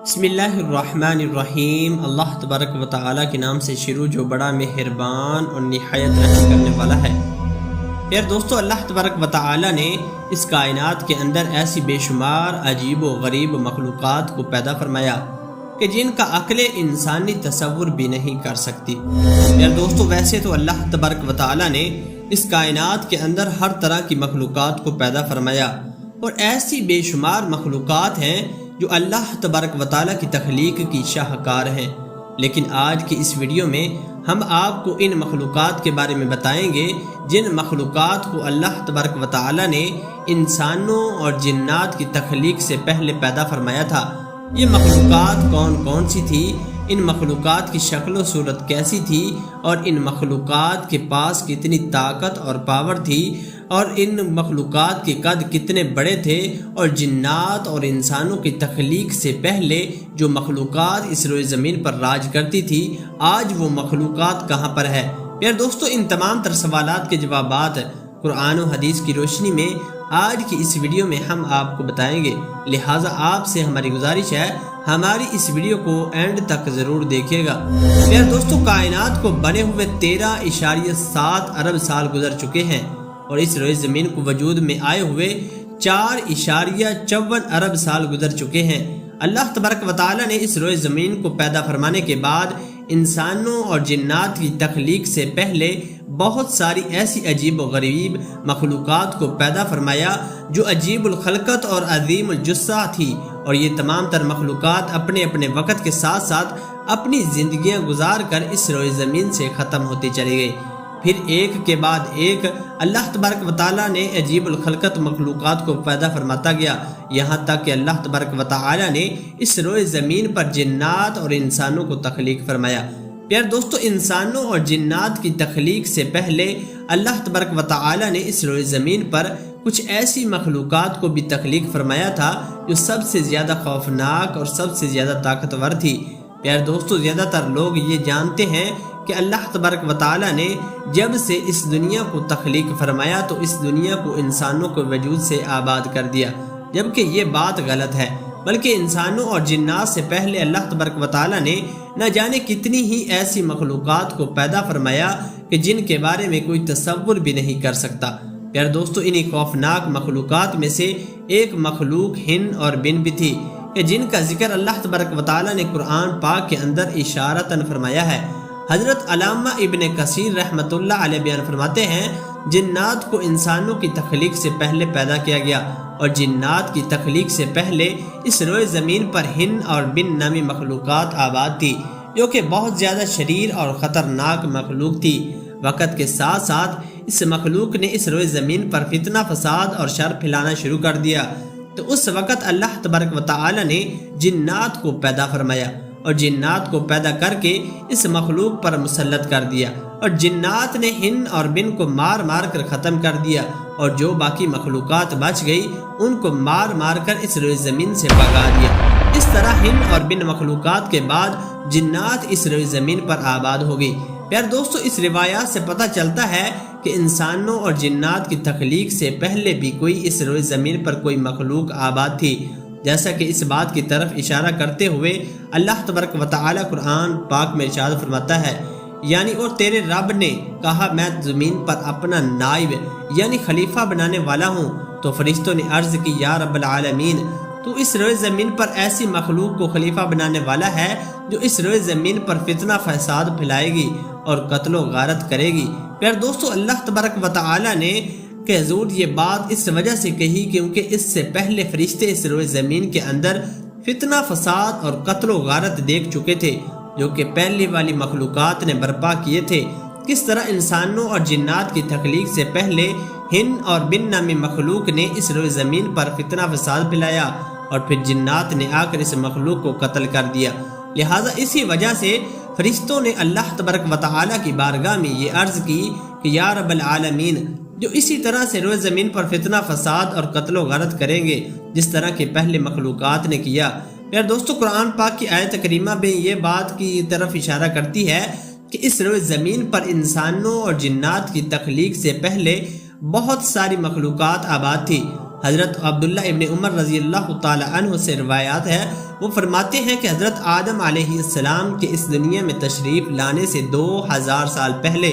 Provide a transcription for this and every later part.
بسم اللہ الرحمن الرحیم۔ اللہ تبارک و تعالیٰ کے نام سے شروع جو بڑا مہربان اور نہایت رحم کرنے والا ہے۔ پھر دوستو، اللہ تبارک و تعالیٰ نے اس کائنات کے اندر ایسی بے شمار عجیب و غریب مخلوقات کو پیدا فرمایا کہ جن کا عقل انسانی تصور بھی نہیں کر سکتی۔ پھر دوستو، ویسے تو اللہ تبارک و تعالیٰ نے اس کائنات کے اندر ہر طرح کی مخلوقات کو پیدا فرمایا، اور ایسی بے شمار مخلوقات ہیں جو اللہ تبارک و تعالیٰ کی تخلیق کی شاہکار ہیں۔ لیکن آج کی اس ویڈیو میں ہم آپ کو ان مخلوقات کے بارے میں بتائیں گے جن مخلوقات کو اللہ تبارک و تعالیٰ نے انسانوں اور جنات کی تخلیق سے پہلے پیدا فرمایا تھا۔ یہ مخلوقات کون کون سی تھی، ان مخلوقات کی شکل و صورت کیسی تھی، اور ان مخلوقات کے پاس کتنی طاقت اور پاور تھی، اور ان مخلوقات کے قد کتنے بڑے تھے، اور جنات اور انسانوں کی تخلیق سے پہلے جو مخلوقات اس روئے زمین پر راج کرتی تھی، آج وہ مخلوقات کہاں پر ہے۔ پھر دوستو، ان تمام تر سوالات کے جوابات قرآن و حدیث کی روشنی میں آج کی اس ویڈیو میں ہم آپ کو بتائیں گے، لہٰذا آپ سے ہماری گزارش ہے ہماری اس ویڈیو کو اینڈ تک ضرور دیکھیے گا۔ پھر دوستو، کائنات کو بنے ہوئے 13.7 ارب سال گزر چکے ہیں، اور اس روئے زمین کو وجود میں آئے ہوئے 4.54 ارب سال گزر چکے ہیں۔ اللہ تبارک و تعالیٰ نے اس روئے زمین کو پیدا فرمانے کے بعد انسانوں اور جنات کی تخلیق سے پہلے بہت ساری ایسی عجیب و غریب مخلوقات کو پیدا فرمایا جو عجیب الخلقت اور عظیم الجثہ تھی، اور یہ تمام تر مخلوقات اپنے اپنے وقت کے ساتھ ساتھ اپنی زندگیاں گزار کر اس روئے زمین سے ختم ہوتی چلی گئی۔ پھر ایک کے بعد ایک اللہ تبارک و تعالیٰ نے عجیب الخلقت مخلوقات کو پیدا فرماتا گیا، یہاں تک کہ اللہ تبارک و تعالیٰ نے اس روئے زمین پر جنات اور انسانوں کو تخلیق فرمایا۔ پھر دوستو، انسانوں اور جنات کی تخلیق سے پہلے اللہ تبارک و تعالیٰ نے اس روئے زمین پر کچھ ایسی مخلوقات کو بھی تخلیق فرمایا تھا جو سب سے زیادہ خوفناک اور سب سے زیادہ طاقتور تھی۔ پھر دوستو، زیادہ تر لوگ یہ جانتے ہیں کہ اللہ تبارک و تعالیٰ نے جب سے اس دنیا کو تخلیق فرمایا تو اس دنیا کو انسانوں کو وجود سے آباد کر دیا، جبکہ یہ بات غلط ہے، بلکہ انسانوں اور جنات سے پہلے اللہ تبارک و تعالیٰ نے نہ جانے کتنی ہی ایسی مخلوقات کو پیدا فرمایا کہ جن کے بارے میں کوئی تصور بھی نہیں کر سکتا۔ پھر دوستو، انہی خوفناک مخلوقات میں سے ایک مخلوق ہن اور بن بھی تھی کہ جن کا ذکر اللہ تبارک و تعالیٰ نے قرآن پاک کے اندر اشارتاً فرمایا ہے۔ حضرت علامہ ابن کثیر رحمۃ اللہ علیہ بیان فرماتے ہیں، جنات کو انسانوں کی تخلیق سے پہلے پیدا کیا گیا، اور جنات کی تخلیق سے پہلے اس روئے زمین پر ہن اور بن نامی مخلوقات آباد تھی، جو کہ بہت زیادہ شریر اور خطرناک مخلوق تھی۔ وقت کے ساتھ ساتھ اس مخلوق نے اس روئے زمین پر فتنہ فساد اور شر پھیلانا شروع کر دیا، تو اس وقت اللہ تبارک و تعالیٰ نے جنات کو پیدا فرمایا، اور جنات کو پیدا کر کے اس مخلوق پر مسلط کر دیا، اور جنات نے ہن اور بن کو مار مار کر ختم کر دیا، اور جو باقی مخلوقات بچ گئی ان کو مار مار کر اس روئے زمین سے بھگا دیا۔ اس طرح ہن اور بن مخلوقات کے بعد جنات اس روئے زمین پر آباد ہو گئی۔ پھر دوستو، اس روایات سے پتہ چلتا ہے کہ انسانوں اور جنات کی تخلیق سے پہلے بھی کوئی اس روئے زمین پر کوئی مخلوق آباد تھی، جیسا کہ اس بات کی طرف اشارہ کرتے ہوئے اللہ تبارک و تعالیٰ قرآن پاک میں ارشاد فرماتا ہے، یعنی اور تیرے رب نے کہا میں زمین پر اپنا نائب یعنی خلیفہ بنانے والا ہوں، تو فرشتوں نے عرض کی، یا رب العالمین، تو اس روئے زمین پر ایسی مخلوق کو خلیفہ بنانے والا ہے جو اس روئے زمین پر فتنہ فساد پھیلائے گی اور قتل و غارت کرے گی۔ پھر دوستو، اللہ تبارک و تعالیٰ نے کہ حضور یہ بات اس وجہ سے کہی کیونکہ اس سے پہلے فرشتے اس روئے زمین کے اندر فتنہ فساد اور قتل و غارت دیکھ چکے تھے، جو کہ پہلی والی مخلوقات نے برپا کیے تھے۔ کس طرح انسانوں اور جنات کی تخلیق سے پہلے ہن اور بن نامی مخلوق نے اس روئے زمین پر فتنہ فساد پھیلایا، اور پھر جنات نے آ کر اس مخلوق کو قتل کر دیا۔ لہٰذا اسی وجہ سے فرشتوں نے اللہ تبارک و تعالیٰ کی بارگاہ میں یہ عرض کی کہ یا رب العالمین، جو اسی طرح سے روئے زمین پر فتنہ فساد اور قتل و غارت کریں گے جس طرح کے پہلے مخلوقات نے کیا۔ پھر دوستو، قرآن پاک کی آیت کریمہ میں یہ بات کی طرف اشارہ کرتی ہے کہ اس روئے زمین پر انسانوں اور جنات کی تخلیق سے پہلے بہت ساری مخلوقات آباد تھی۔ حضرت عبداللہ ابن عمر رضی اللہ تعالی عنہ سے روایات ہے، وہ فرماتے ہیں کہ حضرت آدم علیہ السلام کے اس دنیا میں تشریف لانے سے 2000 سال پہلے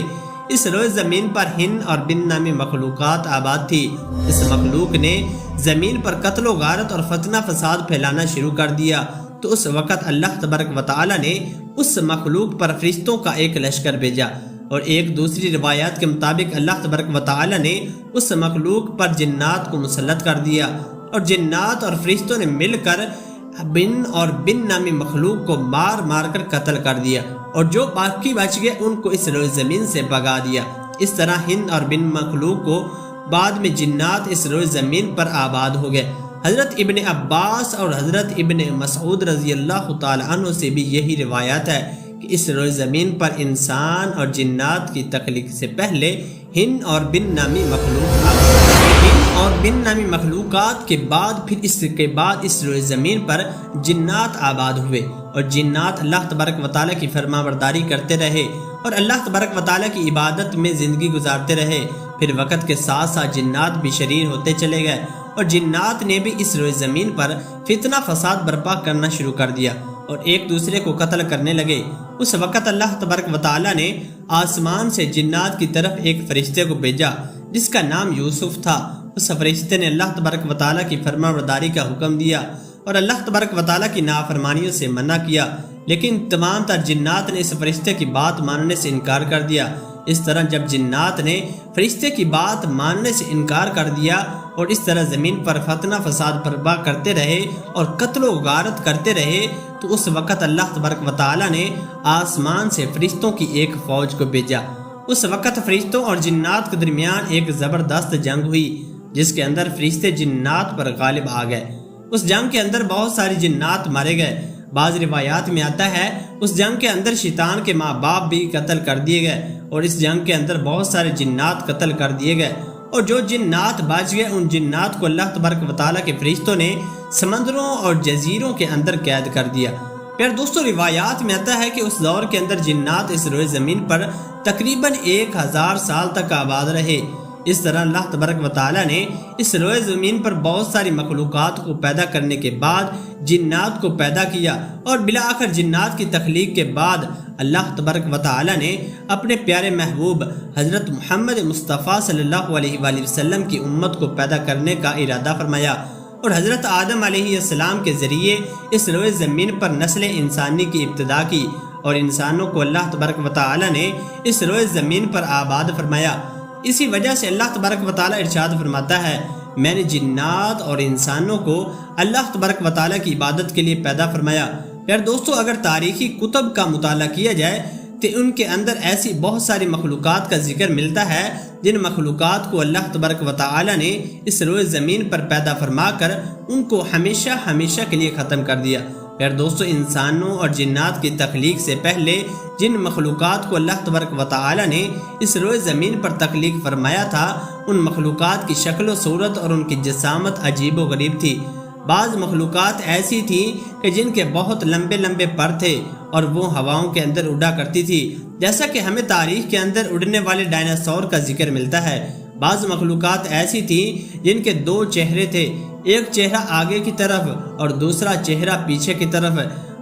اس روئے زمین پر ہند اور بن نامی مخلوقات آباد تھی۔ اس مخلوق نے زمین پر قتل و غارت اور فتنہ فساد پھیلانا شروع کر دیا، تو اس وقت اللہ تبارک و تعالی نے اس مخلوق پر فرشتوں کا ایک لشکر بھیجا، اور ایک دوسری روایات کے مطابق اللہ تبارک و تعالی نے اس مخلوق پر جنات کو مسلط کر دیا، اور جنات اور فرشتوں نے مل کر بن نامی مخلوق کو مار مار کر قتل کر دیا، اور جو باقی بچ گئے ان کو اس روئے زمین سے بھگا دیا۔ اس طرح ہند اور بن مخلوق کو بعد میں جنات اس روئے زمین پر آباد ہو گئے۔ حضرت ابن عباس اور حضرت ابن مسعود رضی اللہ تعالی عنہ سے بھی یہی روایات ہے کہ اس روئے زمین پر انسان اور جنات کی تخلیق سے پہلے ہند اور بن نامی مخلوق اور بن نامی مخلوقات کے بعد پھر اس روئے زمین پر جنات آباد ہوئے، اور جنات اللہ تبارک و تعالیٰ کی فرما برداری کرتے رہے اور اللہ تبارک و تعالیٰ کی عبادت میں زندگی گزارتے رہے۔ پھر وقت کے ساتھ ساتھ جنات بھی شریر ہوتے چلے گئے، اور جنات نے بھی اس روئے زمین پر فتنہ فساد برپا کرنا شروع کر دیا اور ایک دوسرے کو قتل کرنے لگے۔ اس وقت اللہ تبارک و تعالیٰ نے آسمان سے جنات کی طرف ایک فرشتے کو بھیجا جس کا نام یوسف تھا۔ اس فرشتے نے اللہ تبارک و تعالیٰ کی فرما برداری کا حکم دیا اور اللہ تبارک و تعالیٰ کی نافرمانیوں سے منع کیا، لیکن تمام تر جنات نے اس فرشتے کی بات ماننے سے انکار کر دیا۔ اس طرح جب جنات نے فرشتے کی بات ماننے سے انکار کر دیا اور اس طرح زمین پر فتنہ فساد برپا کرتے رہے اور قتل و غارت کرتے رہے، تو اس وقت اللہ تبارک و تعالیٰ نے آسمان سے فرشتوں کی ایک فوج کو بھیجا۔ اس وقت فرشتوں اور جنات کے درمیان ایک زبردست جنگ ہوئی جس کے اندر فرشتے جنات پر غالب آ گئے۔ اس جنگ کے اندر بہت ساری جنات مارے گئے۔ بعض روایات میں آتا ہے اس جنگ کے اندر شیطان کے ماں باپ بھی قتل کر دیے گئے، اور اس جنگ کے اندر بہت سارے جنات قتل کر دیے گئے، اور جو جنات بچ گئے ان جنات کو اللہ تبارک و تعالیٰ کے فرشتوں نے سمندروں اور جزیروں کے اندر قید کر دیا۔ پھر دوستو روایات میں آتا ہے کہ اس دور کے اندر جنات اس روئے زمین پر تقریباً 1000 سال تک آباد رہے۔ اس طرح اللہ تبارک و تعالیٰ نے اس روئے زمین پر بہت ساری مخلوقات کو پیدا کرنے کے بعد جنات کو پیدا کیا، اور بالآخر جنات کی تخلیق کے بعد اللہ تبارک و تعالیٰ نے اپنے پیارے محبوب حضرت محمد مصطفیٰ صلی اللہ علیہ وآلہ وسلم کی امت کو پیدا کرنے کا ارادہ فرمایا، اور حضرت آدم علیہ السلام کے ذریعے اس روئے زمین پر نسل انسانی کی ابتدا کی، اور انسانوں کو اللہ تبارک و تعالیٰ نے اس روئے زمین پر آباد فرمایا۔ اسی وجہ سے اللہ تبارک و تعالیٰ ارشاد فرماتا ہے، میں نے جنات اور انسانوں کو اللہ تبارک و تعالیٰ کی عبادت کے لیے پیدا فرمایا۔ پھر دوستو اگر تاریخی کتب کا مطالعہ کیا جائے تو ان کے اندر ایسی بہت ساری مخلوقات کا ذکر ملتا ہے جن مخلوقات کو اللہ تبارک و تعالیٰ نے اس روئے زمین پر پیدا فرما کر ان کو ہمیشہ ہمیشہ کے لیے ختم کر دیا۔ پھر دوستو انسانوں اور جنات کی تخلیق سے پہلے جن مخلوقات کو اللہ تبارک و تعالیٰ نے اس روئے زمین پر تخلیق فرمایا تھا ان مخلوقات کی شکل و صورت اور ان کی جسامت عجیب و غریب تھی۔ بعض مخلوقات ایسی تھیں کہ جن کے بہت لمبے لمبے پر تھے اور وہ ہواؤں کے اندر اڑا کرتی تھی، جیسا کہ ہمیں تاریخ کے اندر اڑنے والے ڈائناسور کا ذکر ملتا ہے۔ بعض مخلوقات ایسی تھیں جن کے 2 چہرے تھے، ایک چہرہ آگے کی طرف اور دوسرا چہرہ پیچھے کی طرف۔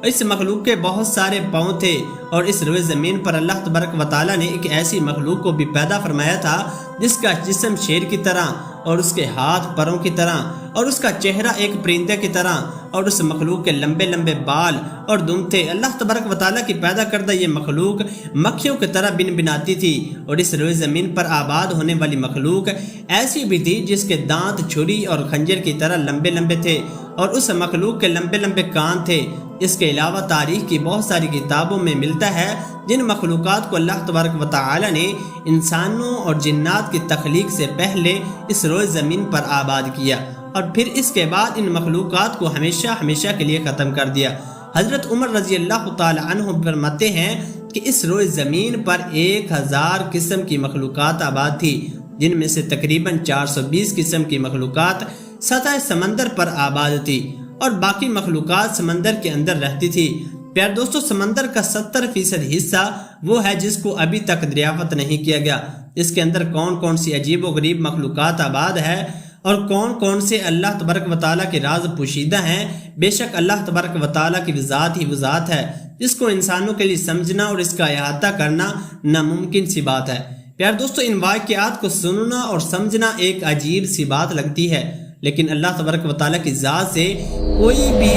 اس مخلوق کے بہت سارے پاؤں تھے، اور اس روئے زمین پر اللہ تبارک و تعالیٰ نے ایک ایسی مخلوق کو بھی پیدا فرمایا تھا جس کا جسم شیر کی طرح اور اس کے ہاتھ پروں کی طرح اور اس کا چہرہ ایک پرندے کی طرح، اور اس مخلوق کے لمبے لمبے بال اور دم تھے۔ اللہ تبارک و تعالیٰ کی پیدا کردہ یہ مخلوق مکھیوں کی طرح بن بناتی تھی، اور اس روئے زمین پر آباد ہونے والی مخلوق ایسی بھی تھی جس کے دانت چھری اور خنجر کی طرح لمبے لمبے تھے، اور اس مخلوق کے لمبے لمبے کان تھے۔ اس کے علاوہ تاریخ کی بہت ساری کتابوں میں ملتا ہے جن مخلوقات کو اللہ تبارک و تعالیٰ نے انسانوں اور جنات کی تخلیق سے پہلے اس روئے زمین پر آباد کیا، اور پھر اس کے بعد ان مخلوقات کو ہمیشہ ہمیشہ کے لیے ختم کر دیا۔ حضرت عمر رضی اللہ تعالی عنہ فرماتے ہیں کہ اس روئے زمین پر 1000 قسم کی مخلوقات آباد تھی، جن میں سے تقریباً 420 قسم کی مخلوقات سطح سمندر پر آباد تھی، اور باقی مخلوقات سمندر کے اندر رہتی تھی۔ پیار دوستو سمندر کا 70% حصہ وہ ہے جس کو ابھی تک دریافت نہیں کیا گیا۔ اس کے اندر کون کون سی عجیب و غریب مخلوقات آباد ہے اور کون کون سے اللہ تبارک و تعالیٰ کے راز پوشیدہ ہیں۔ بے شک اللہ تبارک و تعالیٰ کی ذات ہی وہ ذات ہے جس کو انسانوں کے لیے سمجھنا اور اس کا احاطہ کرنا ناممکن سی بات ہے۔ پیار دوستو، ان واقعات کو سننا اور سمجھنا ایک عجیب سی بات لگتی ہے، لیکن اللہ تبارک و تعالیٰ کی ذات سے کوئی بھی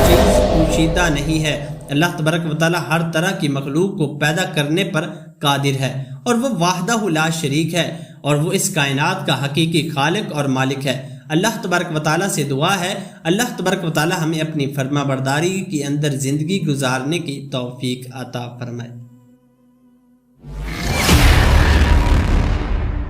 چیز پوشیدہ نہیں ہے۔ اللہ تبارک و تعالیٰ ہر طرح کی مخلوق کو پیدا کرنے پر قادر ہے، اور وہ وحدہ لا شریک ہے، اور وہ اس کائنات کا حقیقی خالق اور مالک ہے۔ اللہ تبارک و تعالیٰ سے دعا ہے اللہ تبارک و تعالیٰ ہمیں اپنی فرما برداری کے اندر زندگی گزارنے کی توفیق عطا فرمائے۔